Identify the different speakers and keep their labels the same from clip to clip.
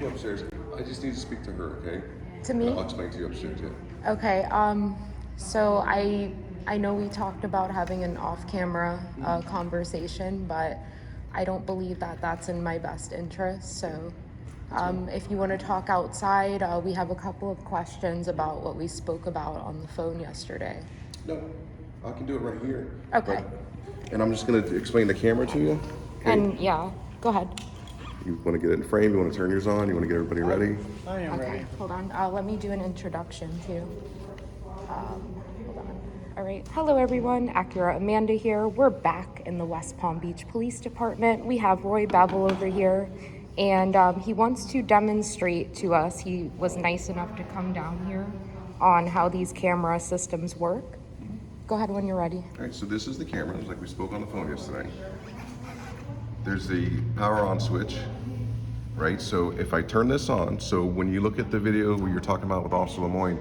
Speaker 1: you upstairs. I just need to speak to her, okay?
Speaker 2: To me?
Speaker 1: I'll explain to you upstairs, yeah.
Speaker 2: Okay, so I know we talked about having an off-camera conversation, but I don't believe that that's in my best interest. So if you want to talk outside, we have a couple of questions about what we spoke about on the phone yesterday.
Speaker 1: No, I can do it right here.
Speaker 2: Okay.
Speaker 1: And I'm just going to explain the camera to you. Okay?
Speaker 2: And yeah, go ahead.
Speaker 1: You want to get it in frame? You want to turn yours on? You want to get everybody ready?
Speaker 3: I am
Speaker 2: Okay,
Speaker 3: ready.
Speaker 2: hold on. Let me do an introduction too. Hold on. All right. Hello, everyone. Acura Amanda here. We're back in the West Palm Beach Police Department. We have Roy Bevell over here, and he wants to demonstrate to us. He was nice enough to come down here on how these camera systems work. Go ahead when you're ready.
Speaker 1: All right, so this is the camera, like we spoke on the phone yesterday. There's the power on switch, right? So if I turn this on, so when you look at the video where you're talking about with Officer Lemoyne,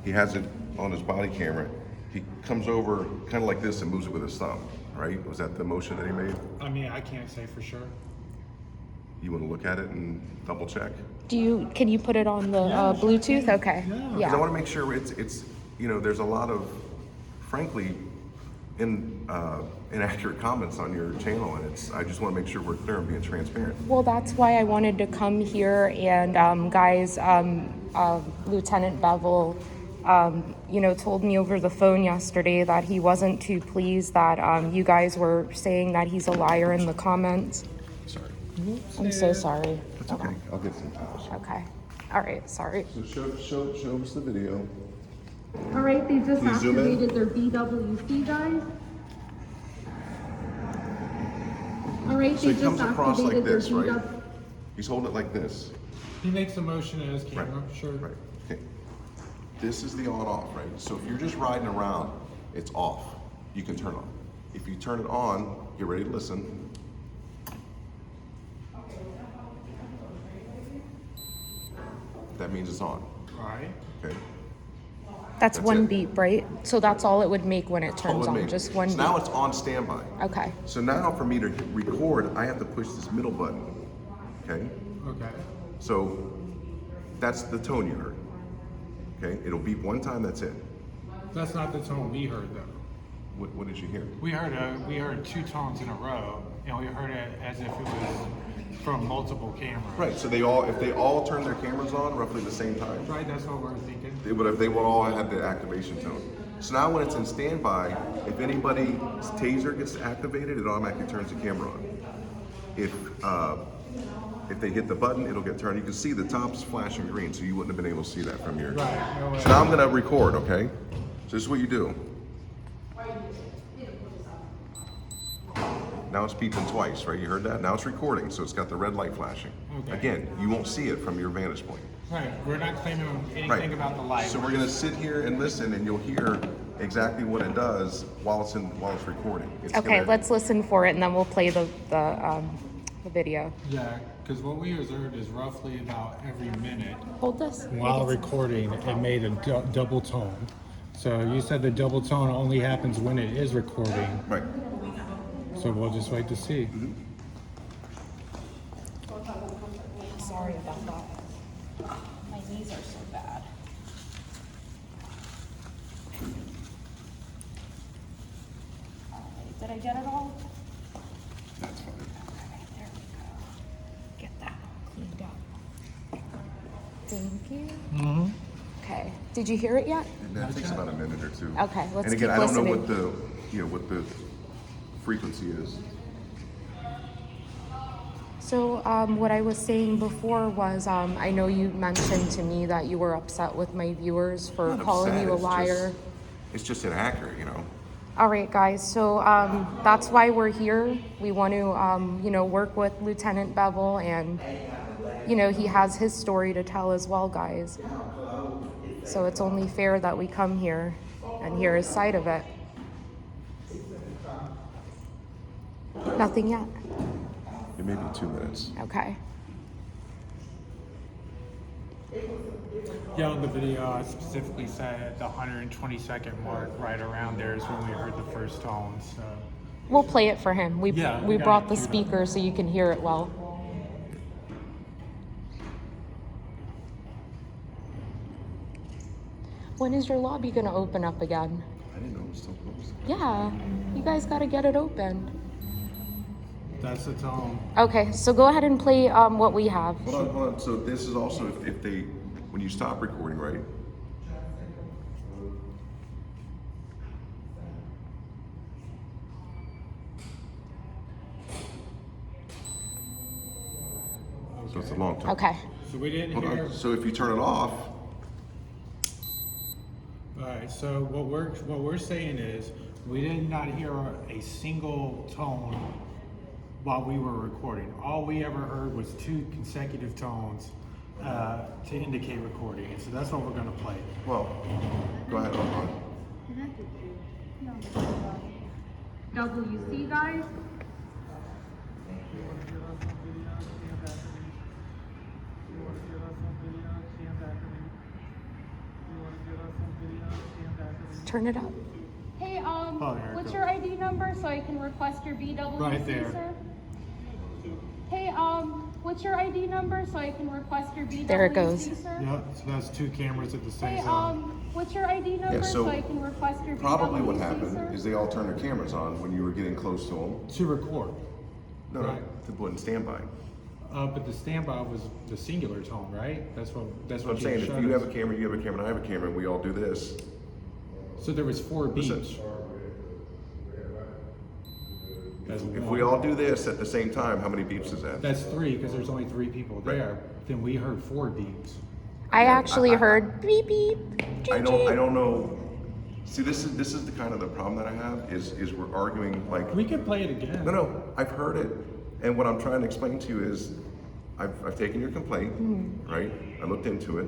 Speaker 1: he has it on his body camera. He comes over kind of like this and moves it with his thumb, right? Was that the motion that he made?
Speaker 3: I mean, I can't say for sure.
Speaker 1: You want to look at it and double check?
Speaker 2: Can you put it on the Bluetooth? Okay.
Speaker 3: Yeah.
Speaker 1: Because I want to make sure it's there's a lot of, frankly, inaccurate comments on your channel, and I just want to make sure we're clear and being transparent.
Speaker 2: Well, that's why I wanted to come here, and guys, Lieutenant Bevell, told me over the phone yesterday that he wasn't too pleased that you guys were saying that he's a liar in the comments.
Speaker 1: Sorry.
Speaker 2: I'm so sorry.
Speaker 1: It's okay. I'll get some towels.
Speaker 2: Okay. All right. Sorry.
Speaker 1: So show us the video.
Speaker 2: All right. They just
Speaker 1: Please zoom in.
Speaker 2: activated their BWC, guys. All right.
Speaker 1: So
Speaker 2: They
Speaker 1: he comes
Speaker 2: just
Speaker 1: across like
Speaker 2: activated their
Speaker 1: this, right?
Speaker 2: BW.
Speaker 1: He's holding it like this.
Speaker 3: He makes a motion in his camera,
Speaker 1: Right.
Speaker 3: sure.
Speaker 1: Right. Okay. This is the on-off, right? So if you're just riding around, it's off. You can turn it on. If you turn it on, get ready to listen. That means it's on.
Speaker 3: Right.
Speaker 1: Okay.
Speaker 2: That's
Speaker 1: That's
Speaker 2: one
Speaker 1: it.
Speaker 2: beep, right? So that's all it would make when it
Speaker 1: All
Speaker 2: turns
Speaker 1: it
Speaker 2: on.
Speaker 1: makes.
Speaker 2: Just one
Speaker 1: So
Speaker 2: beep.
Speaker 1: now it's on standby.
Speaker 2: Okay.
Speaker 1: So now for me to hit record, I have to push this middle button. Okay.
Speaker 3: Okay.
Speaker 1: So that's the tone you heard. Okay. It'll beep one time. That's it.
Speaker 3: That's not the tone we heard though.
Speaker 1: What did you hear?
Speaker 3: We heard two tones in a row, and we heard it as if it was from multiple cameras.
Speaker 1: Right. So if they all turn their cameras on roughly the same time,
Speaker 3: Right. That's what we're thinking.
Speaker 1: they would all have the activation tone. So now when it's in standby, if anybody's taser gets activated, it automatically turns the camera on. If they hit the button, it'll get turned. You can see the top's flashing green, so you wouldn't have been able to see that from your.
Speaker 3: Right. No way.
Speaker 1: So now I'm gonna record, okay? So this is what you do. Now it's beeping twice, right? You heard that? Now it's recording, so it's got the red light flashing.
Speaker 3: Okay.
Speaker 1: Again, you won't see it from your vantage point.
Speaker 3: Right. We're not claiming anything
Speaker 1: Right.
Speaker 3: about the light.
Speaker 1: So we're gonna sit here and listen, and you'll hear exactly what it does while it's recording. It's
Speaker 2: Okay.
Speaker 1: gonna-
Speaker 2: Let's listen for it, and then we'll play the video.
Speaker 3: Yeah, because what we observed is roughly about every minute.
Speaker 2: Hold this.
Speaker 3: While recording, it made a double tone. So you said the double tone only happens when it is recording.
Speaker 1: Right.
Speaker 3: So we'll just wait to see.
Speaker 2: Sorry about that. My knees are so bad. Alright, did I get it all?
Speaker 1: That's fine.
Speaker 2: Okay, there we go. Get that all cleaned up. Thank you.
Speaker 3: Mm-hmm.
Speaker 2: Okay. Did you hear it yet?
Speaker 1: And that takes about a minute or two.
Speaker 2: Okay, let's
Speaker 1: And again,
Speaker 2: keep
Speaker 1: I don't know
Speaker 2: listening.
Speaker 1: what the frequency is.
Speaker 2: So what I was saying before was I know you mentioned to me that you were upset with my viewers for
Speaker 1: Not
Speaker 2: calling
Speaker 1: upset,
Speaker 2: you a
Speaker 1: it's
Speaker 2: liar.
Speaker 1: It's just inaccurate, you know.
Speaker 2: All right, guys. So that's why we're here. We want to, work with Lieutenant Bevell, and he has his story to tell as well, guys. So it's only fair that we come here and hear his side of it. Nothing yet.
Speaker 1: It may be 2 minutes.
Speaker 2: Okay.
Speaker 3: Yeah, on the video, I specifically said the 120-second mark, right around there is when we heard the first tone. So
Speaker 2: We'll play it for him. We
Speaker 3: Yeah,
Speaker 2: we
Speaker 3: we got
Speaker 2: brought
Speaker 3: it
Speaker 2: the
Speaker 3: queued up.
Speaker 2: speaker so you can hear it well. When is your lobby gonna open up again?
Speaker 1: I didn't know it was still closed.
Speaker 2: Yeah, you guys gotta get it open.
Speaker 3: That's the tone.
Speaker 2: Okay, so go ahead and play what we have.
Speaker 1: Hold on. So this is also if they, when you stop recording, right? So it's a long time.
Speaker 2: Okay.
Speaker 3: So we didn't
Speaker 1: Hold
Speaker 3: hear.
Speaker 1: on. So if you turn it off,
Speaker 3: All right. So what we're saying is we did not hear a single tone while we were recording. All we ever heard was 2 consecutive tones to indicate recording. And so that's what we're going to play.
Speaker 1: well, go ahead. Hold on.
Speaker 2: WC guys. Turn it up.
Speaker 4: Hey,
Speaker 3: Oh, there it
Speaker 4: what's
Speaker 3: goes.
Speaker 4: your ID number so I can request your BWC,
Speaker 3: Right there.
Speaker 4: sir? Hey, what's your ID number so I can request your BWC,
Speaker 2: There it goes.
Speaker 4: sir?
Speaker 3: Yep. So that's 2 cameras at the same
Speaker 4: Hey,
Speaker 3: time.
Speaker 4: what's your ID number
Speaker 1: so
Speaker 4: so I can request your
Speaker 1: Probably what
Speaker 4: BWC,
Speaker 1: happened
Speaker 4: sir?
Speaker 1: is they all turned their cameras on when you were getting close to them.
Speaker 3: To record.
Speaker 1: No,
Speaker 3: Right.
Speaker 1: to put in standby.
Speaker 3: But the standby was the singular tone, right? That's what
Speaker 1: So I'm saying, if you have a camera, you have a camera, and I have a camera, and we all do this.
Speaker 3: So there was 4
Speaker 1: Listen.
Speaker 3: beeps. That's
Speaker 1: If
Speaker 3: one.
Speaker 1: we all do this at the same time, how many beeps is that?
Speaker 3: That's 3 because there's only 3 people
Speaker 1: Right.
Speaker 3: there. Then we heard 4 beeps.
Speaker 2: I actually heard beep beep.
Speaker 1: I don't know. See, this is the kind of the problem that I have is we're arguing like.
Speaker 3: We could play it again.
Speaker 1: No, I've heard it, and what I'm trying to explain to you is, I've taken your complaint, right? I looked into it,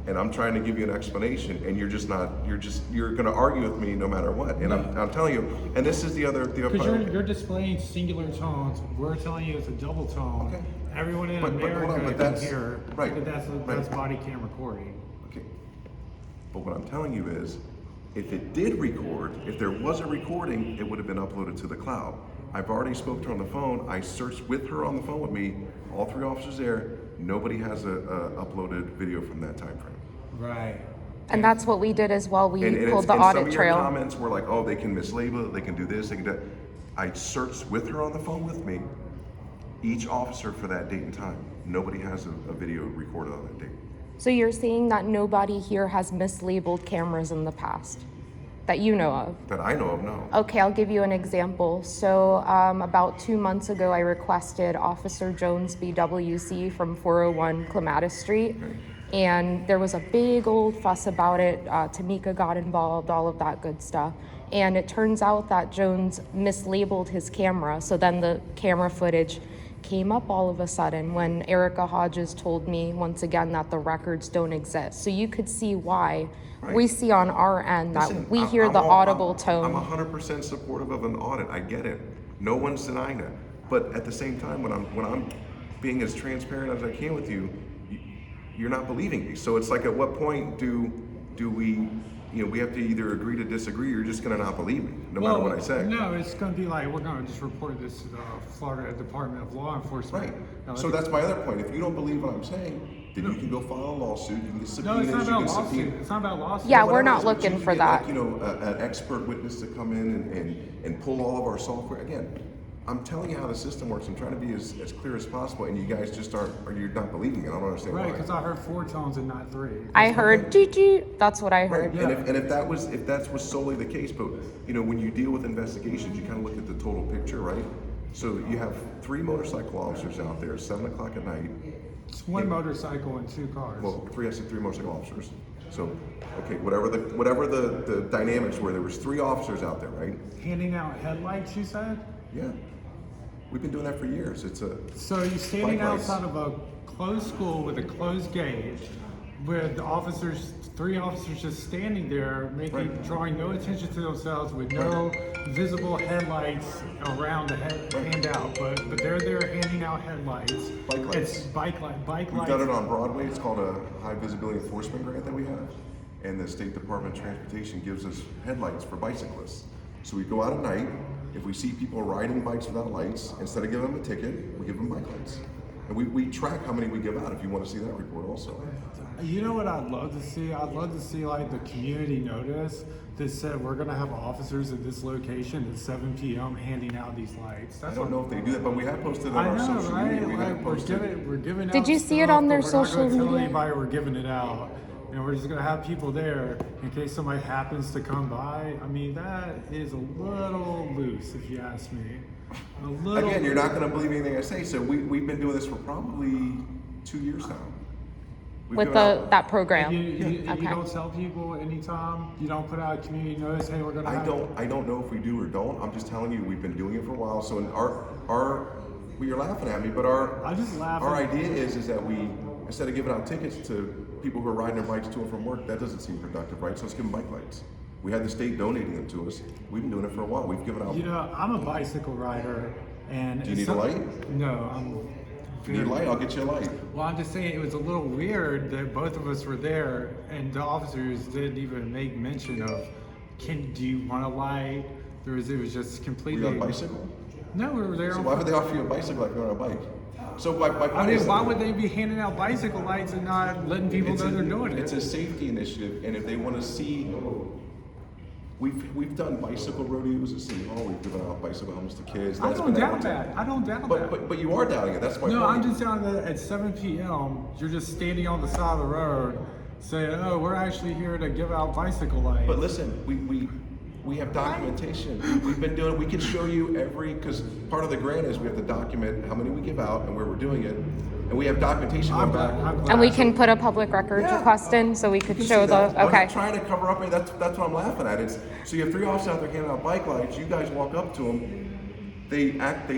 Speaker 1: and I'm trying to give you an explanation, and you're going to argue with me no matter what. And I'm telling you, and this is the other
Speaker 3: Because
Speaker 1: part.
Speaker 3: you're displaying singular tones. We're telling you it's a double tone.
Speaker 1: Okay.
Speaker 3: Everyone in
Speaker 1: But hold on,
Speaker 3: America
Speaker 1: but
Speaker 3: can
Speaker 1: that's-
Speaker 3: hear
Speaker 1: right,
Speaker 3: that that's
Speaker 1: right.
Speaker 3: body cam recording.
Speaker 1: Okay. But what I'm telling you is, if it did record, if there was a recording, it would have been uploaded to the cloud. I've already spoke to her on the phone. I searched with her on the phone with me. All 3 officers there. Nobody has a uploaded video from that time frame.
Speaker 3: Right.
Speaker 2: And that's what we did as well. We
Speaker 1: And
Speaker 2: pulled the
Speaker 1: some
Speaker 2: audit
Speaker 1: of your
Speaker 2: trail.
Speaker 1: comments were like, "Oh, they can mislabel it. They can do this. They can do that." I searched with her on the phone with me. Each officer for that date and time. Nobody has a video recorded on that date.
Speaker 2: So you're saying that nobody here has mislabeled cameras in the past that you know of?
Speaker 1: That I know of, no.
Speaker 2: Okay, I'll give you an example. So about 2 months ago, I requested Officer Jones BWC from 401 Clematis Street. And there was a big old fuss about it. Tamika got involved, all of that good stuff. And it turns out that Jones mislabeled his camera. So then the camera footage came up all of a sudden when Erica Hodges told me once again that the records don't exist. So you could see why we see on our end that
Speaker 1: Listen,
Speaker 2: we hear the audible
Speaker 1: I'm
Speaker 2: tone.
Speaker 1: 100% supportive of an audit. I get it. No one's denying that. But at the same time, when I'm being as transparent as I can with you, you're not believing me. So it's like, at what point do we, we have to either agree to disagree, or you're just going to not believe me, no matter what I say.
Speaker 3: No, it's going to be like, we're going to just report this to the Florida Department of Law Enforcement.
Speaker 1: Right.
Speaker 3: Now,
Speaker 1: So that's my other point. If you don't believe what I'm saying, then you can go file a lawsuit. You can get
Speaker 3: No,
Speaker 1: subpoenas.
Speaker 3: it's not
Speaker 1: you
Speaker 3: about
Speaker 1: can
Speaker 3: lawsuit.
Speaker 1: subpoena.
Speaker 3: It's not about lawsuit.
Speaker 2: Yeah, we're
Speaker 1: Whatever it
Speaker 2: not
Speaker 1: is, but
Speaker 2: looking
Speaker 1: you can
Speaker 2: for
Speaker 1: get,
Speaker 2: that.
Speaker 1: like, an expert witness to come in and pull all of our software. Again, I'm telling you how the system works. I'm trying to be as clear as possible, and you guys just aren't, or you're not believing it. I don't understand
Speaker 3: Right,
Speaker 1: why.
Speaker 3: because I heard 4 tones and not 3.
Speaker 2: I heard gee. That's what I heard.
Speaker 1: Right. And if that was solely the case, but when you deal with investigations, you kind of look at the total picture, right? So you have 3 motorcycle officers out there, 7 o'clock at night.
Speaker 3: It's 1 motorcycle and 2 cars.
Speaker 1: Well, I said 3 motorcycle officers. So, okay, whatever the dynamics were, there was 3 officers out there, right?
Speaker 3: Handing out headlights, you said?
Speaker 1: Yeah. We've been doing that for years.
Speaker 3: So you're standing
Speaker 1: Bike lights.
Speaker 3: outside of a closed school with a closed gate, with the officers, 3 officers just standing there, drawing no attention to themselves, with no visible headlights around the handout, but they're there handing out headlights.
Speaker 1: Bike lights.
Speaker 3: It's bike
Speaker 1: We've
Speaker 3: lights.
Speaker 1: done it on Broadway. It's called a high visibility enforcement grant that we have. And the State Department of Transportation gives us headlights for bicyclists. So we go out at night. If we see people riding bikes without lights, instead of giving them a ticket, we give them bike lights. And we track how many we give out if you want to see that report also.
Speaker 3: You know what I'd love to see? I'd love to see like the community notice that said we're gonna have officers at this location at 7 p.m. handing out these lights.
Speaker 1: I don't know if they do that, but we have posted on
Speaker 3: I
Speaker 1: our
Speaker 3: know,
Speaker 1: social
Speaker 3: right?
Speaker 1: media. We have
Speaker 3: Like, we're
Speaker 1: posted.
Speaker 3: giving
Speaker 2: Did
Speaker 3: out
Speaker 2: you see it
Speaker 3: stuff,
Speaker 2: on their
Speaker 3: but we're not
Speaker 2: social
Speaker 3: gonna tell
Speaker 2: media?
Speaker 3: anybody we're giving it out. And we're just gonna have people there in case somebody happens to come by. I mean, that is a little loose, if you ask me. A little.
Speaker 1: Again, you're not going to believe anything I say. So we've been doing this for probably 2 years now. We've
Speaker 2: With
Speaker 1: given out-
Speaker 2: that program.
Speaker 3: You
Speaker 2: Okay.
Speaker 3: don't tell people anytime. You don't put out a community notice. Hey, we're gonna.
Speaker 1: I don't know if we do or don't. I'm just telling you, we've been doing it for a while. So in our well, you're laughing at me, but
Speaker 3: I just laugh.
Speaker 1: our idea is that we, instead of giving out tickets to people who are riding their bikes to and from work, that doesn't seem productive, right? So let's give them bike lights. We had the state donating them to us. We've been doing it for a while. We've given out.
Speaker 3: You know, I'm a bicycle rider, and
Speaker 1: Do you need a light?
Speaker 3: No, I'm.
Speaker 1: If you need a light, I'll get you a light.
Speaker 3: Well, I'm just saying it was a little weird that both of us were there, and the officers didn't even make mention of, do you want a light? It was just
Speaker 1: Were
Speaker 3: completely.
Speaker 1: you on a bicycle?
Speaker 3: No, we were there.
Speaker 1: So
Speaker 3: on
Speaker 1: why would they offer you a bicycle if you're on a bike? So my
Speaker 3: I
Speaker 1: point
Speaker 3: mean,
Speaker 1: is,
Speaker 3: why would they be handing out bicycle lights and not letting people know they're doing
Speaker 1: it's
Speaker 3: it?
Speaker 1: a safety initiative, and if they want to see, we've done bicycle rodeos at City Hall. We've given out bicycle helmets to kids.
Speaker 3: I
Speaker 1: That's
Speaker 3: don't
Speaker 1: been
Speaker 3: doubt
Speaker 1: one time.
Speaker 3: that. I don't doubt that.
Speaker 1: But you are doubting it. That's my
Speaker 3: No,
Speaker 1: point.
Speaker 3: I'm just telling that at 7 p.m., you're just standing on the side of the road saying, oh, we're actually here to give out bicycle lights.
Speaker 1: But listen, we have documentation. We've been doing it. We can show you because part of the grant is we have to document how many we give out and where we're doing it. And we have documentation
Speaker 3: I'm
Speaker 1: on
Speaker 3: glad.
Speaker 1: back.
Speaker 3: I'm glad.
Speaker 2: And we can put a public records
Speaker 1: Yeah.
Speaker 2: request in so we could
Speaker 1: You
Speaker 2: show
Speaker 1: see that.
Speaker 2: the,
Speaker 1: I'm
Speaker 2: okay.
Speaker 1: not trying to cover up. That's what I'm laughing at. So you have 3 officers out there handing out bike lights. You guys walk up to them. They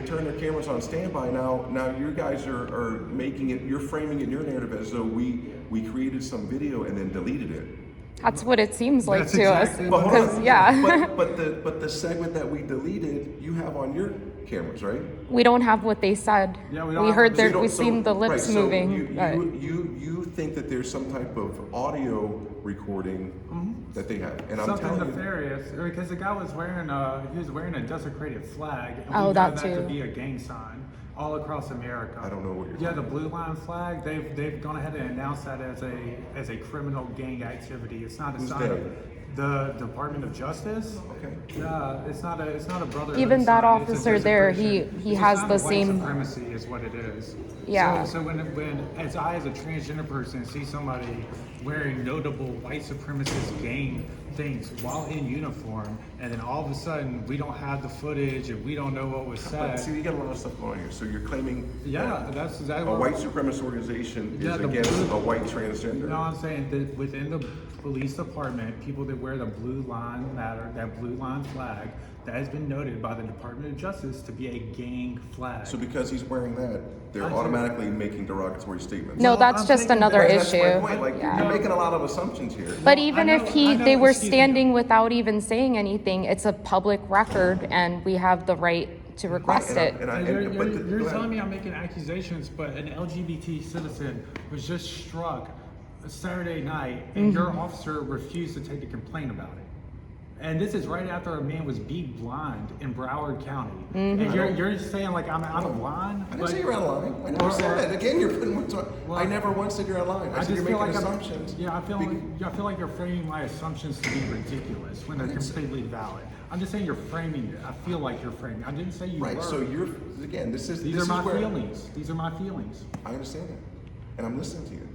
Speaker 1: turn their cameras on standby. Now you guys are making it. You're framing it in your narrative as though we created some video and then deleted it.
Speaker 2: That's what it seems like
Speaker 3: That's
Speaker 2: to
Speaker 3: exactly
Speaker 2: us.
Speaker 3: what
Speaker 1: Well, hold
Speaker 2: Because,
Speaker 1: on.
Speaker 2: yeah.
Speaker 1: But the segment that we deleted, you have on your cameras, right?
Speaker 2: We don't have what they said.
Speaker 3: Yeah, we don't
Speaker 2: We
Speaker 3: have
Speaker 2: heard
Speaker 3: what
Speaker 1: So you
Speaker 2: their,
Speaker 1: don't-
Speaker 2: we
Speaker 1: so-
Speaker 2: seen the lips
Speaker 1: right, so
Speaker 2: moving. but-
Speaker 1: You think that there's some type of audio recording that they have, and I'm
Speaker 3: Something
Speaker 1: telling you.
Speaker 3: nefarious, because the guy was wearing a desecrated flag, and
Speaker 2: Oh,
Speaker 3: we know
Speaker 2: that
Speaker 3: that to
Speaker 2: too.
Speaker 3: be a gang sign all across America.
Speaker 1: I don't know what you're
Speaker 3: Yeah, the blue line flag. They've gone ahead and announced that as a criminal gang activity. It's not a
Speaker 1: Who's
Speaker 3: sign
Speaker 1: they?
Speaker 3: of the Department of Justice.
Speaker 1: Okay.
Speaker 3: Yeah, it's not a brother.
Speaker 2: Even that officer there, he has the same-
Speaker 3: supremacy is what it is.
Speaker 2: Yeah.
Speaker 3: So when as a transgender person see somebody wearing notable white supremacist gang things while in uniform, and then all of a sudden we don't have the footage and we don't know what was
Speaker 1: But
Speaker 3: said.
Speaker 1: see, you got a lot of stuff going on here. So you're claiming
Speaker 3: Yeah,
Speaker 1: that
Speaker 3: that's exactly
Speaker 1: a
Speaker 3: what
Speaker 1: white supremacist organization
Speaker 3: Yeah,
Speaker 1: is
Speaker 3: the
Speaker 1: against
Speaker 3: blue-
Speaker 1: a white transgender.
Speaker 3: No, I'm saying that within the police department, people that wear the blue line matter, that blue line flag, that has been noted by the Department of Justice to be a gang flag.
Speaker 1: So because he's wearing that, they're
Speaker 3: I see.
Speaker 1: automatically making derogatory statements.
Speaker 2: No,
Speaker 3: Well,
Speaker 2: that's
Speaker 3: I'm
Speaker 2: just
Speaker 3: thinking
Speaker 2: another
Speaker 1: That's my
Speaker 2: issue.
Speaker 1: point. Like
Speaker 2: Yeah.
Speaker 1: you're making a lot of assumptions here.
Speaker 2: But
Speaker 3: Well,
Speaker 2: even
Speaker 3: I
Speaker 2: if
Speaker 3: know-
Speaker 2: they were
Speaker 3: excuse me.
Speaker 2: standing without even saying anything, it's a public record and we have the right to request
Speaker 1: Right,
Speaker 2: it.
Speaker 1: and I-
Speaker 3: And
Speaker 1: and-
Speaker 3: you're
Speaker 1: but
Speaker 3: you're
Speaker 1: go ahead.
Speaker 3: telling me I'm making accusations, but an LGBT citizen was just struck a Saturday night, and your officer refused to take a complaint about it. And this is right after a man was beat blind in Broward County. And you're saying like I'm out of line?
Speaker 1: I didn't say you're out of line. I never
Speaker 3: Or-
Speaker 1: said
Speaker 3: or-
Speaker 1: that. Again, you're putting words on.
Speaker 3: Well,
Speaker 1: I never once said you're out of line. I,
Speaker 3: I
Speaker 1: said
Speaker 3: just
Speaker 1: you're
Speaker 3: feel
Speaker 1: making
Speaker 3: like
Speaker 1: assumptions.
Speaker 3: I feel like you're framing my assumptions to be ridiculous when they're completely valid. I'm just saying you're framing it. I feel like you're framing. I didn't say you
Speaker 1: Right.
Speaker 3: were.
Speaker 1: So you're again. This
Speaker 3: These
Speaker 1: is
Speaker 3: are my
Speaker 1: where
Speaker 3: feelings. These are my feelings.
Speaker 1: I understand that, and I'm listening to you.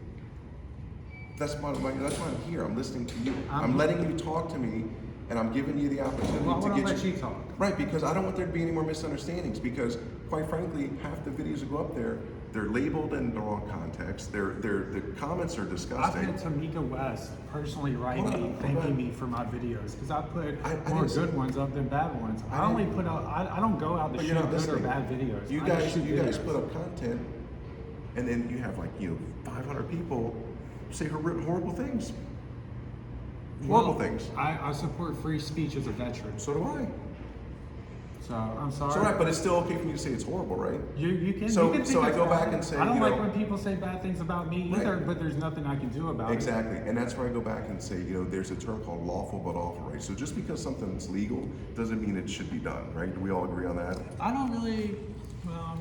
Speaker 1: That's why I'm here. I'm listening to you. I'm letting you talk to me, and I'm giving you the opportunity
Speaker 3: Well, I
Speaker 1: to
Speaker 3: want to
Speaker 1: get
Speaker 3: let you talk.
Speaker 1: Right, because I don't want there to be any more misunderstandings. Because quite frankly, half the videos that go up there, they're labeled in the wrong context. The comments are
Speaker 3: I've
Speaker 1: disgusting.
Speaker 3: had Tamika West personally write
Speaker 1: Hold on,
Speaker 3: me,
Speaker 1: hold
Speaker 3: thanking
Speaker 1: on.
Speaker 3: me for my videos because I put
Speaker 1: I
Speaker 3: more
Speaker 1: didn't say-
Speaker 3: good ones up than bad ones.
Speaker 1: I
Speaker 3: I only
Speaker 1: didn't-
Speaker 3: put out. I don't go out to
Speaker 1: But
Speaker 3: shoot
Speaker 1: you're not
Speaker 3: good or
Speaker 1: listening.
Speaker 3: bad videos.
Speaker 1: You
Speaker 3: I just
Speaker 1: guys,
Speaker 3: shoot
Speaker 1: you guys
Speaker 3: videos.
Speaker 1: put up content, and then you have 500 people say horrible things. Horrible
Speaker 3: Well,
Speaker 1: things.
Speaker 3: I support free speech as a veteran,
Speaker 1: So do I.
Speaker 3: so I'm sorry.
Speaker 1: So right, but it's still okay for me to say it's horrible, right?
Speaker 3: You can.
Speaker 1: So-
Speaker 3: you can
Speaker 1: so
Speaker 3: think
Speaker 1: I
Speaker 3: it's
Speaker 1: go back
Speaker 3: wrong.
Speaker 1: and say,
Speaker 3: I don't
Speaker 1: you
Speaker 3: like
Speaker 1: know-
Speaker 3: when people say bad things about me
Speaker 1: Right.
Speaker 3: either, but there's nothing I can do about
Speaker 1: Exactly, and that's where I go back and say, there's a term called lawful but authorized. So just because something's legal doesn't mean it should be done, right? Do we all agree on that?
Speaker 3: it. I don't really.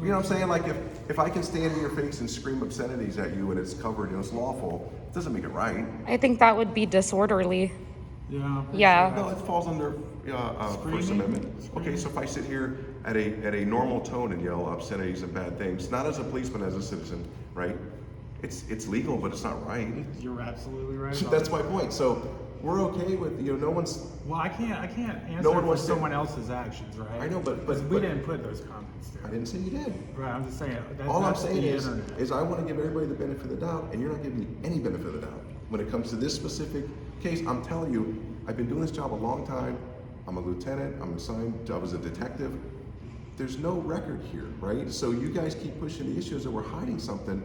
Speaker 1: You know what I'm saying? Like if I can stand in your face and scream obscenities at you and it's covered and it's lawful, it doesn't make it right.
Speaker 2: I think that would be disorderly.
Speaker 3: Yeah.
Speaker 2: Yeah.
Speaker 1: No, it falls under First Amendment. Okay, so if I sit here at a normal tone and yell obscenities and bad things, not as a policeman, as a citizen, right? It's legal, but it's not right.
Speaker 3: You're absolutely right.
Speaker 1: That's my point. So we're okay with, no one's.
Speaker 3: Well, I can't answer
Speaker 1: No one
Speaker 3: for
Speaker 1: wants to-
Speaker 3: someone else's actions, right?
Speaker 1: I know, but
Speaker 3: we didn't put those comments there.
Speaker 1: I didn't say you did.
Speaker 3: Right, I'm just saying.
Speaker 1: All I'm
Speaker 3: that's
Speaker 1: saying
Speaker 3: the
Speaker 1: is
Speaker 3: internet.
Speaker 1: I want to give everybody the benefit of the doubt, and you're not giving me any benefit of the doubt. When it comes to this specific case, I'm telling you, I've been doing this job a long time. I'm a lieutenant, I'm assigned, I was a detective. There's no record here, right? So you guys keep pushing the issues that we're hiding something,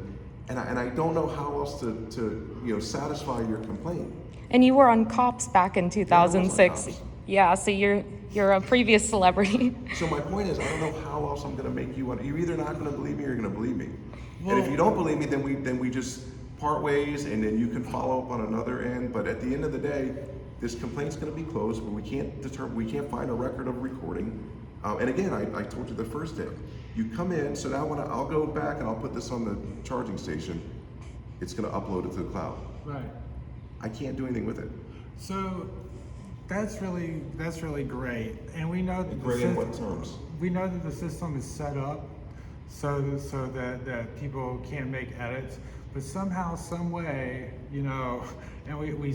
Speaker 1: and I don't know how else to satisfy your complaint.
Speaker 2: And you were on Cops back in 2006.
Speaker 1: Cops.
Speaker 2: Yeah, so you're a previous celebrity.
Speaker 1: So my point is, I don't know how else I'm gonna make you, you're either not gonna believe me or you're gonna believe me. And if you don't believe me, then we just part ways, and then you can follow up on another end. But at the end of the day, this complaint's gonna be closed, but we can't find a record of recording. And again, I told you the first day, you come in, so now I'll go back and I'll put this on the charging station, it's gonna upload it to the cloud.
Speaker 3: Right.
Speaker 1: I can't do anything with it.
Speaker 3: So that's really great, and we know that
Speaker 1: Great in what terms?
Speaker 3: we know that the system is set up so that people can't make edits, but somehow, some way, and we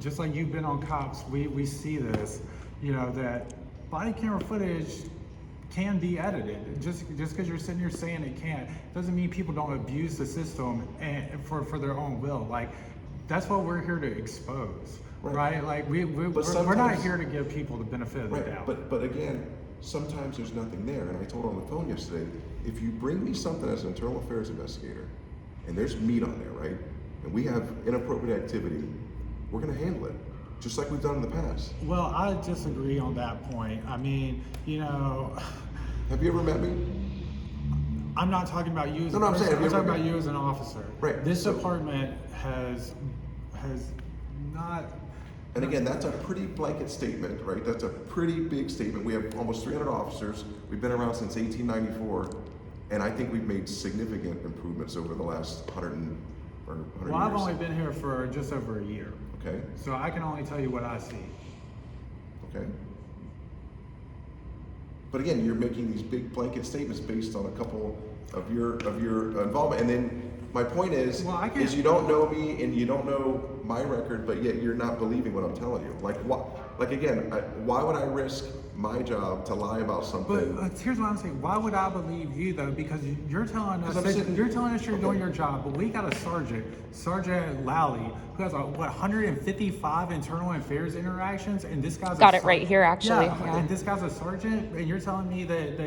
Speaker 3: just like you've been on Cops, we see this, that body camera footage can be edited. Just because you're sitting here saying it can't, doesn't mean people don't abuse the system and for their own will. Like, that's what we're here to expose, right? Like we're not here to give people the benefit of the doubt.
Speaker 1: But again, sometimes there's nothing there. And I told her on the phone yesterday, if you bring me something as an internal affairs investigator, and there's meat on there, right? And we have inappropriate activity, we're gonna handle it, just like we've done in the past.
Speaker 3: Well, I disagree on that point. I mean,
Speaker 1: Have you ever met me?
Speaker 3: I'm not talking about you as a
Speaker 1: No, I'm
Speaker 3: person.
Speaker 1: saying, have you
Speaker 3: I'm talking
Speaker 1: ever-
Speaker 3: about you as an officer.
Speaker 1: Right,
Speaker 3: This
Speaker 1: so-
Speaker 3: department has not.
Speaker 1: And again, that's a pretty blanket statement, right? That's a pretty big statement. We have almost 300 officers. We've been around since 1894, and I think we've made significant improvements over the last 100
Speaker 3: Well, I've
Speaker 1: years.
Speaker 3: only been here for just over a year,
Speaker 1: Okay,
Speaker 3: so I can only tell you what I see.
Speaker 1: okay. But again, you're making these big blanket statements based on a couple of your involvement, and then my point is,
Speaker 3: Well, I can't-
Speaker 1: is you don't know me and you don't know my record, but yet you're not believing what I'm telling you. Like what? Like again, why would I risk my job to lie about something?
Speaker 3: But here's what I'm saying. Why would I believe you though? Because you're telling us
Speaker 1: 'Cause I'm sitting-
Speaker 3: you're doing
Speaker 1: Okay.
Speaker 3: your job, but we got a Sergeant Lally, who has 155 internal affairs interactions, and this guy's
Speaker 2: Got it right here, actually. Yeah.
Speaker 3: And this guy's a sergeant, and you're telling me that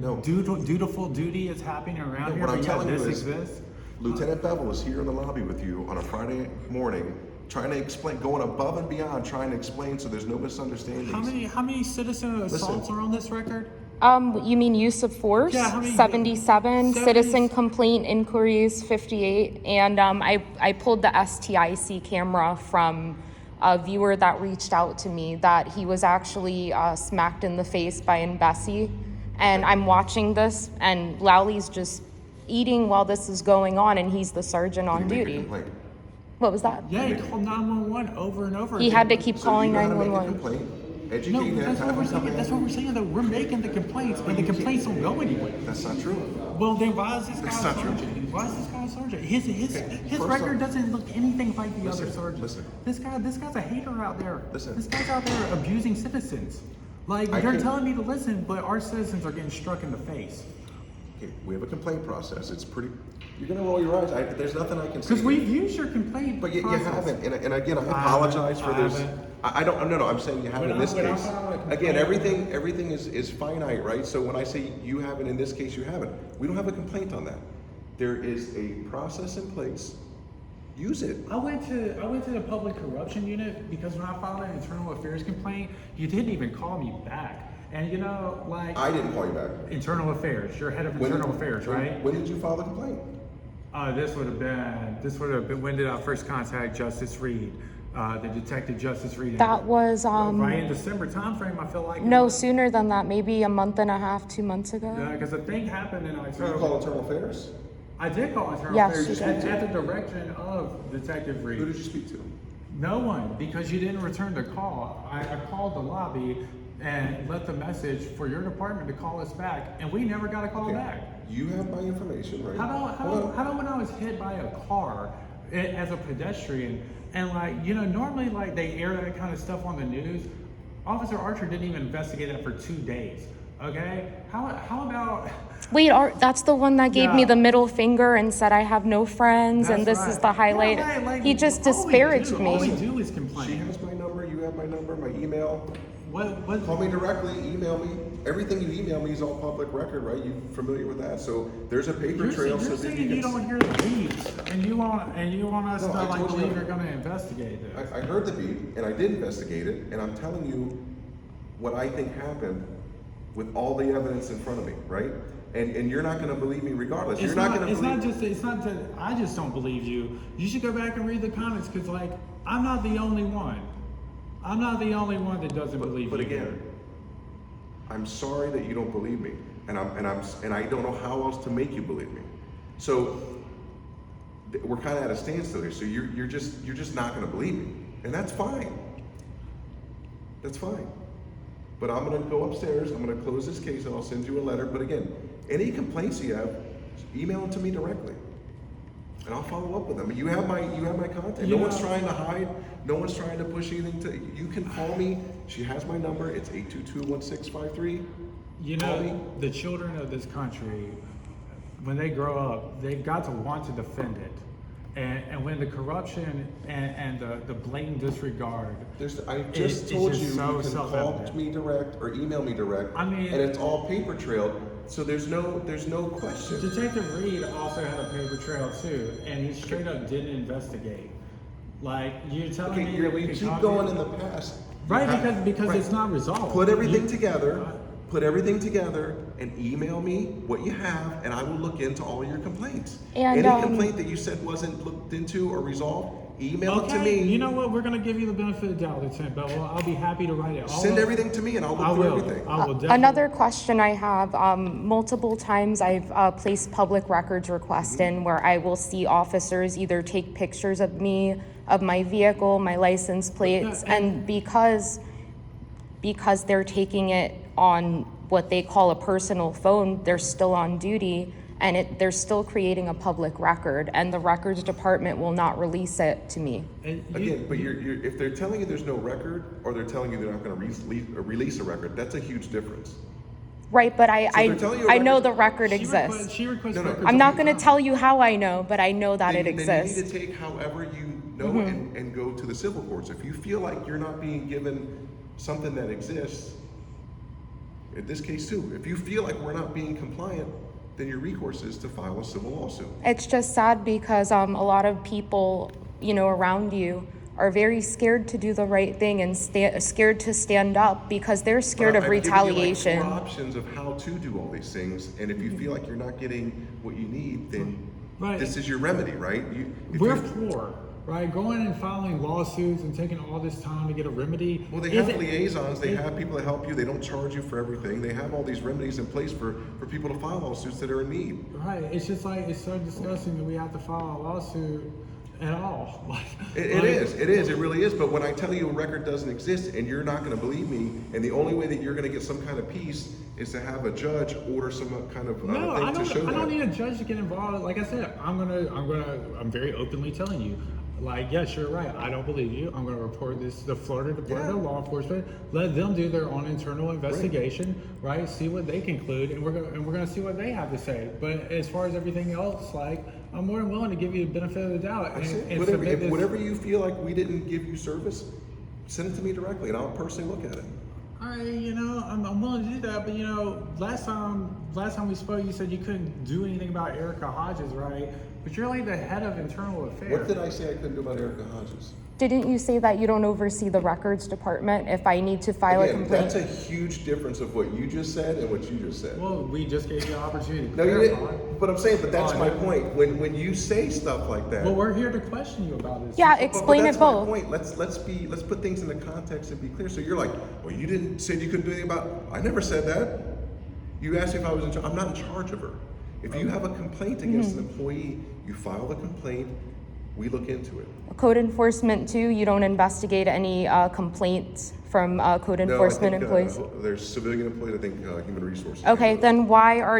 Speaker 1: No.
Speaker 3: dutiful duty is happening around here,
Speaker 1: What I'm
Speaker 3: but yet
Speaker 1: telling you
Speaker 3: this
Speaker 1: is,
Speaker 3: exists.
Speaker 1: Lieutenant Bevell is here in the lobby with you on a Friday morning, trying to explain, going above and beyond, trying to explain so there's no misunderstandings.
Speaker 3: How many citizen assaults are on this record?
Speaker 2: You mean use of force?
Speaker 3: Yeah, how many-
Speaker 2: 77,
Speaker 3: 70.
Speaker 2: citizen complaint inquiries, 58, and I pulled the STIC camera from a viewer that reached out to me that he was actually smacked in the face by an Bessie, and I'm watching this, and Lowley's just eating while this is going on, and he's the sergeant on
Speaker 1: Did you make a
Speaker 2: duty.
Speaker 1: complaint?
Speaker 2: What was that?
Speaker 3: Yeah, he called 911 over and over
Speaker 2: He
Speaker 3: again.
Speaker 2: had to keep
Speaker 1: So
Speaker 2: calling
Speaker 1: you know how to make a
Speaker 2: 911.
Speaker 1: complaint,
Speaker 3: No,
Speaker 1: educate
Speaker 3: but
Speaker 1: them,
Speaker 3: that's what
Speaker 1: have
Speaker 3: we're
Speaker 1: them come
Speaker 3: saying.
Speaker 1: in.
Speaker 3: That's what we're saying. Though we're making the complaints, and the complaints don't go anywhere.
Speaker 1: That's not true.
Speaker 3: Well, then why is this guy
Speaker 1: That's
Speaker 3: a
Speaker 1: not true.
Speaker 3: sergeant? Why is this guy a sergeant? His
Speaker 1: first
Speaker 3: record
Speaker 1: off-
Speaker 3: doesn't look anything like the
Speaker 1: Listen,
Speaker 3: other sergeants.
Speaker 1: listen.
Speaker 3: This guy's a hater out there.
Speaker 1: Listen.
Speaker 3: This guy's out there abusing citizens. Like
Speaker 1: I
Speaker 3: you're
Speaker 1: can-
Speaker 3: telling me to listen, but our citizens are getting struck in the face.
Speaker 1: Okay, we have a complaint process. It's pretty. You're gonna roll your eyes. There's nothing I can say.
Speaker 3: Because we've used your complaint
Speaker 1: But you
Speaker 3: process.
Speaker 1: haven't. And again, I apologize for this.
Speaker 3: haven't.
Speaker 1: I don't. No. I'm saying you haven't in this
Speaker 3: But I'm
Speaker 1: case.
Speaker 3: not gonna
Speaker 1: Again,
Speaker 3: complain.
Speaker 1: everything is finite, right? So when I say you haven't in this case, you haven't. We don't have a complaint on that. There is a process in place. Use it.
Speaker 3: I went to the public corruption unit because when I filed an internal affairs complaint, you didn't even call me back. And like
Speaker 1: I didn't call you back.
Speaker 3: internal affairs, you're head of internal affairs, right?
Speaker 1: When did you file the complaint?
Speaker 3: This would have been when did I first contact Justice Reed? the Detective Justice Reading.
Speaker 2: That was
Speaker 3: right in December timeframe, I feel like.
Speaker 2: no sooner than that, maybe a month and a half, 2 months ago.
Speaker 3: Because the thing happened in
Speaker 1: Did you
Speaker 3: October.
Speaker 1: call Internal Affairs?
Speaker 3: I did call Internal
Speaker 2: Yes,
Speaker 3: Affairs
Speaker 2: you
Speaker 3: at,
Speaker 2: did.
Speaker 3: at the direction of Detective Reed.
Speaker 1: Who did you speak to?
Speaker 3: No one, because you didn't return the call. I called the lobby and left the message for your department to call us back, and we never got a call back.
Speaker 1: You have my information, right?
Speaker 3: How about when I was hit by a car as a pedestrian, and like, you know, normally like they air that kind of stuff on the news. Officer Archer didn't even investigate that for 2 days. Okay, how about?
Speaker 2: Wait, that's the one that gave me
Speaker 3: Yeah.
Speaker 2: the middle finger and said I have no friends and
Speaker 3: That's
Speaker 2: this is
Speaker 3: right.
Speaker 2: the highlight.
Speaker 3: Yeah, like,
Speaker 2: He just
Speaker 3: all we
Speaker 2: disparaged
Speaker 3: do- All we
Speaker 2: me.
Speaker 3: do is
Speaker 1: She
Speaker 3: complain.
Speaker 1: has my number, you have my number, my email.
Speaker 3: What?
Speaker 1: Call me directly, email me. Everything you email me is all public record, right? You're familiar with that. So there's a paper
Speaker 3: You're,
Speaker 1: trail.
Speaker 3: you're
Speaker 1: so that
Speaker 3: saying you
Speaker 1: can-
Speaker 3: don't hear the beeps, and you want us
Speaker 1: No,
Speaker 3: to
Speaker 1: I
Speaker 3: like
Speaker 1: told you
Speaker 3: believe
Speaker 1: that.
Speaker 3: you're going to investigate this.
Speaker 1: I heard the beat and I did investigate it, and I'm telling you what I think happened with all the evidence in front of me, right? And you're not going to believe me regardless. You're not going to believe.
Speaker 3: It's not that I just don't believe you. You should go back and read the comments, because like I'm not the only one. I'm not the only one that doesn't believe
Speaker 1: But
Speaker 3: you.
Speaker 1: again, I'm sorry that you don't believe me, and I don't know how else to make you believe me. So we're kind of at a standstill here. So you're just not going to believe me, and that's fine. That's fine. But I'm going to go upstairs. I'm going to close this case, and I'll send you a letter. But again, any complaints you have, email them to me directly, and I'll follow up with them. You have my contact. No one's trying to hide. No one's trying to push anything to. You can call me. She has my number. It's 822-1653.
Speaker 3: You know, the children of this country, when they grow up, they've got to want to defend it. And when the corruption and the blatant disregard,
Speaker 1: I just told you
Speaker 3: so
Speaker 1: you can call
Speaker 3: self-evident.
Speaker 1: me direct or email me direct.
Speaker 3: I mean-
Speaker 1: and it's all paper trailed, so there's no question.
Speaker 3: Detective Reed also had a paper trail too, and he straight up didn't investigate. Like, you're telling
Speaker 1: Okay,
Speaker 3: me that we
Speaker 1: you
Speaker 3: can
Speaker 1: keep
Speaker 3: copy-
Speaker 1: going in the past.
Speaker 3: Right,
Speaker 1: You have-
Speaker 3: because
Speaker 1: right.
Speaker 3: it's not resolved.
Speaker 1: Put everything
Speaker 3: You-
Speaker 1: together. Put everything together and email me what you have, and I will look into all your complaints.
Speaker 2: And,
Speaker 1: Any complaint that you said wasn't looked into or resolved, email it to me.
Speaker 3: You know what? We're gonna give you the benefit of the doubt, Lieutenant Bevell. I'll be happy to write it.
Speaker 1: Send everything to me, and I'll
Speaker 3: I
Speaker 1: look through
Speaker 3: will.
Speaker 1: everything.
Speaker 3: I will definitely.
Speaker 2: Another question I have, multiple times I've placed public records requests in where I will see officers either take pictures of me, of my vehicle, my license plates,
Speaker 3: Yeah,
Speaker 2: and because they're taking it on what they call a personal phone, they're still on duty, and they're still creating a public record, and the records department will not release it to me.
Speaker 3: And you-
Speaker 1: Again, but if they're telling you there's no record, or they're telling you they're not going to release a record, that's a huge difference.
Speaker 2: Right, but
Speaker 1: they're telling you a
Speaker 2: I know
Speaker 1: record-
Speaker 2: the record
Speaker 3: she
Speaker 2: exists.
Speaker 3: She requests
Speaker 1: No, no.
Speaker 3: records
Speaker 2: I'm
Speaker 3: all
Speaker 2: not
Speaker 3: the
Speaker 2: going to
Speaker 3: time.
Speaker 2: tell you how I know, but I know that it
Speaker 1: Then
Speaker 2: exists.
Speaker 1: you need to take however you know and go to the civil courts. If you feel like you're not being given something that exists, in this case too, if you feel like we're not being compliant, then your recourse is to file a civil lawsuit.
Speaker 2: It's just sad because a lot of people, around you are very scared to do the right thing and scared to stand up because they're scared of
Speaker 1: I've given you, like,
Speaker 2: retaliation.
Speaker 1: 4 options of how to do all these things, and if you feel like you're not getting what you need, then
Speaker 3: Right.
Speaker 1: this is your remedy, right?
Speaker 3: We're poor, right? Going and filing lawsuits and taking all this time to get a remedy.
Speaker 1: Well, they have
Speaker 3: isn't-
Speaker 1: liaisons, they have people that help you, they don't charge you for everything, they have all these remedies in place for people to file lawsuits that are in need.
Speaker 3: Right. It's just like, it's so disgusting that we have to file a lawsuit at all.
Speaker 1: It is, it really is, but when I tell you a record doesn't exist and you're not gonna believe me, and the only way that you're gonna get some kind of peace is to have a judge order some kind of
Speaker 3: No,
Speaker 1: thing to show
Speaker 3: I don't
Speaker 1: that.
Speaker 3: need a judge to get involved. Like I said, I'm very openly telling you, like, yes, you're right. I don't believe you. I'm going to report this to the Florida Department of Law Enforcement. Let them do their own internal investigation, right? See what they conclude, and we're going to see what they have to say. But as far as everything else, like, I'm more than willing to give you the benefit of the doubt.
Speaker 1: I said,
Speaker 3: and
Speaker 1: whatever,
Speaker 3: submit this-
Speaker 1: whatever you feel like we didn't give you service, send it to me directly and I'll personally look at it.
Speaker 3: I'm willing to do that, but last time we spoke, you said you couldn't do anything about Erica Hodges, right? But you're like the head of internal affairs.
Speaker 1: What did I say I couldn't do about Erica Hodges?
Speaker 2: Didn't you say that you don't oversee the records department if I need to file a
Speaker 1: Again,
Speaker 2: complaint?
Speaker 1: that's a huge difference of what you just said and what you just said.
Speaker 3: Well, we just gave you an opportunity to
Speaker 1: No, you
Speaker 3: clarify.
Speaker 1: didn't. But I'm saying, but that's my point. When you say stuff like that.
Speaker 3: Well, we're here to question you about this.
Speaker 2: Yeah,
Speaker 1: but
Speaker 2: explain
Speaker 1: that's
Speaker 2: it
Speaker 1: my
Speaker 2: both.
Speaker 1: point. Let's put things into context and be clear. So you're like, well, you didn't say you couldn't do anything about it. I never said that. You asked me if I was in charge. I'm not in charge of her. If you have a complaint against an employee, you file the complaint. We look into it.
Speaker 2: Code enforcement too, you don't investigate any complaints from code enforcement employees?
Speaker 1: There's civilian employees, I think human resources.
Speaker 2: Okay, then why were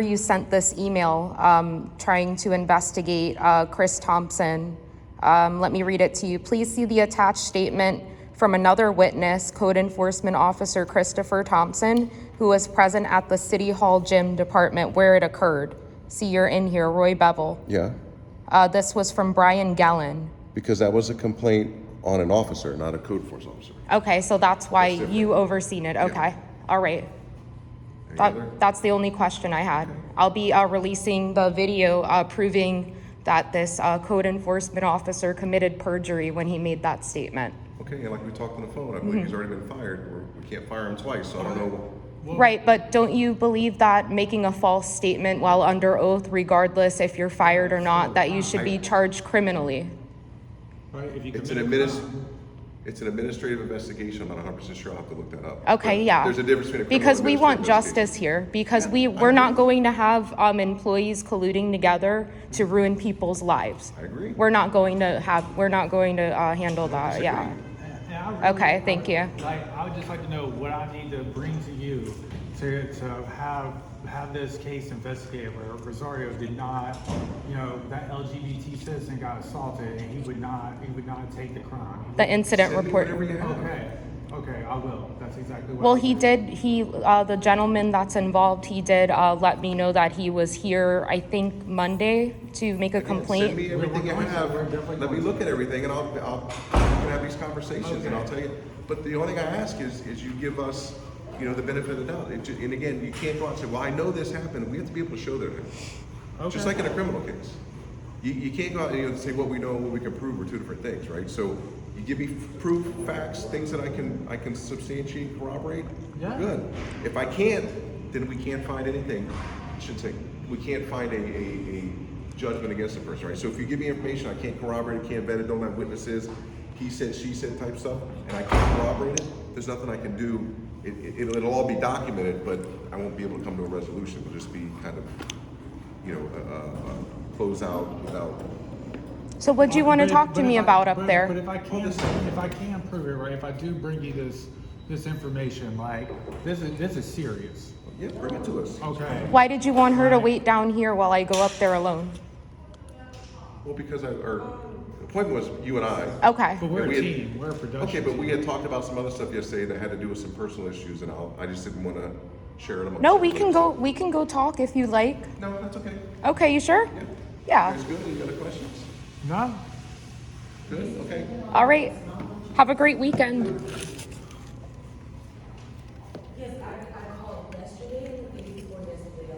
Speaker 2: you sent this email trying to investigate Chris Thompson? Let me read it to you. Please see the attached statement from another witness, Code Enforcement Officer Christopher Thompson, who was present at the City Hall gym department where it occurred. See, you're in here, Roy Bevell.
Speaker 1: Yeah,
Speaker 2: This was from Brian Gellin.
Speaker 1: because that was a complaint on an officer, not a code force officer.
Speaker 2: Okay, so that's why
Speaker 1: That's different.
Speaker 2: you overseen it. Okay, all right.
Speaker 1: Any other?
Speaker 2: That's the only question I had. I'll be releasing the video proving that this code enforcement officer committed perjury when he made that statement.
Speaker 1: Okay, and like we talked on the phone, I believe he's already been fired. We can't fire him twice, so I don't know.
Speaker 2: Right, but don't you believe that making a false statement while under oath, regardless if you're fired or not, that you should be charged criminally?
Speaker 3: Right? If you
Speaker 1: It's
Speaker 3: commit
Speaker 1: an
Speaker 3: a crime.
Speaker 1: It's an administrative investigation. I'm not 100% sure. I'll have to look that up.
Speaker 2: Okay,
Speaker 1: But
Speaker 2: yeah.
Speaker 1: There's a difference between a criminal
Speaker 2: Because we want
Speaker 1: administrative
Speaker 2: justice here, because
Speaker 1: Yeah,
Speaker 2: we're not going to have employees colluding together to ruin people's lives.
Speaker 1: I agree.
Speaker 2: We're not going to handle that, yeah.
Speaker 3: And I really-
Speaker 2: Okay, thank you.
Speaker 3: Like, I would just like to know what I need to bring to you to have this case investigated where Rosario did not, that LGBT citizen got assaulted and he would not take the crime.
Speaker 2: The incident
Speaker 1: Send me
Speaker 2: report.
Speaker 1: whatever you have.
Speaker 3: Okay, I will. That's exactly what.
Speaker 2: Well,
Speaker 3: I'll do.
Speaker 2: the gentleman that's involved, he did let me know that he was here, I think, Monday to make a
Speaker 1: Send
Speaker 2: complaint.
Speaker 1: me everything you
Speaker 3: We're going to.
Speaker 1: have.
Speaker 3: We're definitely
Speaker 1: Let me
Speaker 3: going
Speaker 1: look
Speaker 3: to.
Speaker 1: at everything, and I'll we can have these conversations, and I'll
Speaker 3: Okay.
Speaker 1: tell you. But the only thing I ask is you give us, the benefit of the doubt. And again, you can't go out and say, well, I know this happened. We have to be able to show that it happened. Just
Speaker 3: Okay.
Speaker 1: like in a criminal case. You can't go out and say what we know and what we can prove are two different things, right? So you give me proof, facts, things that I can substantiate, corroborate.
Speaker 3: Yeah.
Speaker 1: Good. If I can't, then we can't find anything. I should say we can't find a judgment against the person, right? So if you give me information I can't corroborate, can't vet it, don't have witnesses, he said, she said type stuff, and I can't corroborate it, there's nothing I can do. It'll all be documented, but I won't be able to come to a resolution. It'll just be kind of, close out without.
Speaker 2: So what do you want to
Speaker 3: But-
Speaker 2: talk to
Speaker 3: but
Speaker 2: me
Speaker 3: if I-
Speaker 2: about up
Speaker 3: but-
Speaker 2: there?
Speaker 3: But if I can prove it, right? If I do bring you this information, like this is serious.
Speaker 1: Yeah, bring it to us.
Speaker 3: Okay.
Speaker 2: Why did you want her to wait down here while I go up there alone?
Speaker 1: Well, because our appointment was you and I.
Speaker 2: Okay.
Speaker 3: But we're
Speaker 1: And
Speaker 3: a
Speaker 1: we had-
Speaker 3: team. We're a production.
Speaker 1: Okay, but we had talked about some other stuff yesterday that had to do with some personal issues, and I just didn't want to share it amongst.
Speaker 2: No, we can
Speaker 1: everybody,
Speaker 2: go talk if you like.
Speaker 1: so- No, that's okay.
Speaker 2: Okay, you sure? Yeah.
Speaker 1: That's good. Any other questions?
Speaker 3: No.
Speaker 1: Good. Okay.
Speaker 2: All right. Have a great weekend.
Speaker 5: Yes, I called yesterday, maybe before yesterday,